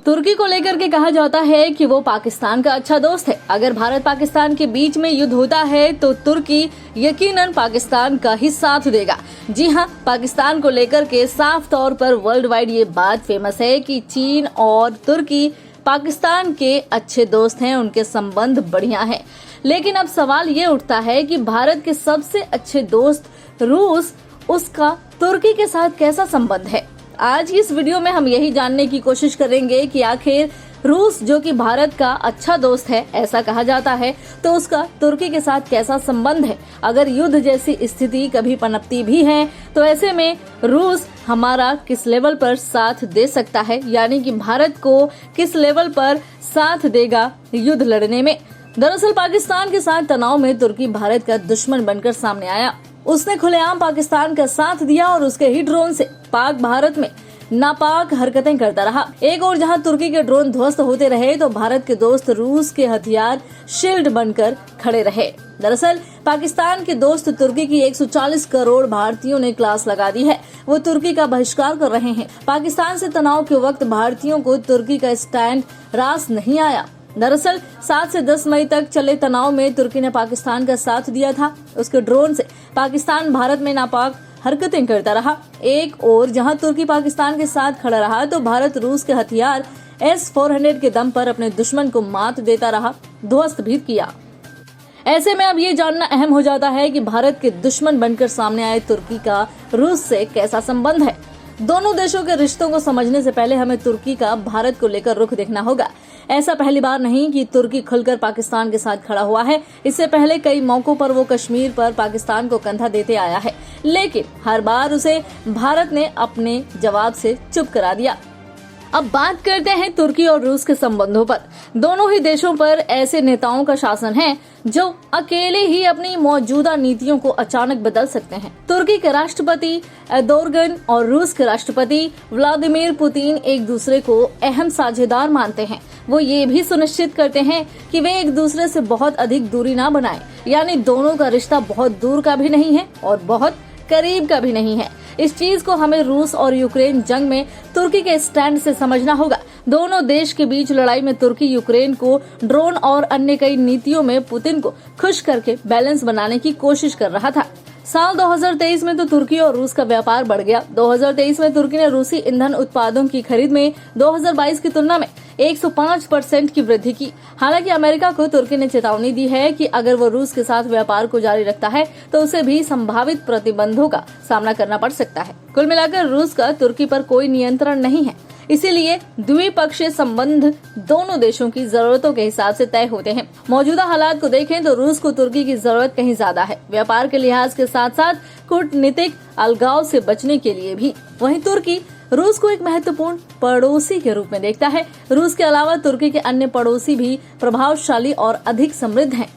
तुर्की को लेकर के कहा जाता है कि वो पाकिस्तान का अच्छा दोस्त है। अगर भारत पाकिस्तान के बीच में युद्ध होता है तो तुर्की यकीनन पाकिस्तान का ही साथ देगा। जी हाँ, पाकिस्तान को लेकर के साफ तौर पर वर्ल्ड वाइड ये बात फेमस है कि चीन और तुर्की पाकिस्तान के अच्छे दोस्त हैं, उनके संबंध बढ़िया हैं। लेकिन अब सवाल ये उठता है कि भारत के सबसे अच्छे दोस्त रूस, उसका तुर्की के साथ कैसा संबंध है। आज की इस वीडियो में हम यही जानने की कोशिश करेंगे कि आखिर रूस, जो कि भारत का अच्छा दोस्त है ऐसा कहा जाता है, तो उसका तुर्की के साथ कैसा संबंध है। अगर युद्ध जैसी स्थिति कभी पनपती भी है तो ऐसे में रूस हमारा किस लेवल पर साथ दे सकता है, यानी कि भारत को किस लेवल पर साथ देगा युद्ध लड़ने में। दरअसल पाकिस्तान के साथ तनाव में तुर्की भारत का दुश्मन बनकर सामने आया। उसने खुलेआम पाकिस्तान का साथ दिया और उसके ही ड्रोन से पाक भारत में नापाक हरकतें करता रहा। एक और जहां तुर्की के ड्रोन ध्वस्त होते रहे तो भारत के दोस्त रूस के हथियार शील्ड बनकर खड़े रहे। दरअसल पाकिस्तान के दोस्त तुर्की की 140 करोड़ भारतीयों ने क्लास लगा दी है। वो तुर्की का बहिष्कार कर रहे हैं। पाकिस्तान से तनाव के वक्त भारतीयों को तुर्की का स्टैंड रास नहीं आया। दरअसल 7 से 10 मई तक चले तनाव में तुर्की ने पाकिस्तान का साथ दिया था। उसके ड्रोन से पाकिस्तान भारत में नापाक हरकतें करता रहा। एक और जहां तुर्की पाकिस्तान के साथ खड़ा रहा तो भारत रूस के हथियार S-400 के दम पर अपने दुश्मन को मात देता रहा, ध्वस्त भी किया। ऐसे में अब ये जानना अहम हो जाता है कि भारत के दुश्मन बनकर सामने आए तुर्की का रूस से कैसा संबंध है। दोनों देशों के रिश्तों को समझने से पहले हमें तुर्की का भारत को लेकर रुख देखना होगा। ऐसा पहली बार नहीं कि तुर्की खुलकर पाकिस्तान के साथ खड़ा हुआ है। इससे पहले कई मौकों पर वो कश्मीर पर पाकिस्तान को कंधा देते आया है, लेकिन हर बार उसे भारत ने अपने जवाब से चुप करा दिया। अब बात करते हैं तुर्की और रूस के संबंधों पर। दोनों ही देशों पर ऐसे नेताओं का शासन है जो अकेले ही अपनी मौजूदा नीतियों को अचानक बदल सकते हैं। तुर्की के राष्ट्रपति एर्दोगन और रूस के राष्ट्रपति व्लादिमीर पुतिन एक दूसरे को अहम साझेदार मानते हैं। वो ये भी सुनिश्चित करते हैं कि वे एक दूसरे से बहुत अधिक दूरी ना बनाएं, यानी दोनों का रिश्ता बहुत दूर का भी नहीं है और बहुत करीब का भी नहीं है। इस चीज को हमें रूस और यूक्रेन जंग में तुर्की के स्टैंड से समझना होगा। दोनों देश के बीच लड़ाई में तुर्की यूक्रेन को ड्रोन और अन्य कई नीतियों में पुतिन को खुश करके बैलेंस बनाने की कोशिश कर रहा था। साल 2023 में तो तुर्की और रूस का व्यापार बढ़ गया। 2023 में तुर्की ने रूसी ईंधन उत्पादों की खरीद में 2022 की तुलना में 105% की वृद्धि की। हालांकि अमेरिका को तुर्की ने चेतावनी दी है कि अगर वो रूस के साथ व्यापार को जारी रखता है तो उसे भी संभावित प्रतिबंधों का सामना करना पड़ सकता है। कुल मिलाकर रूस का तुर्की पर कोई नियंत्रण नहीं है, इसीलिए द्विपक्षीय संबंध दोनों देशों की जरूरतों के हिसाब से तय होते हैं। मौजूदा हालात को देखें तो रूस को तुर्की की जरूरत कहीं ज्यादा है, व्यापार के लिहाज के साथ साथ कूटनीतिक अलगाव से बचने के लिए भी। वहीं तुर्की रूस को एक महत्वपूर्ण पड़ोसी के रूप में देखता है। रूस के अलावा तुर्की के अन्य पड़ोसी भी प्रभावशाली और अधिक समृद्ध हैं।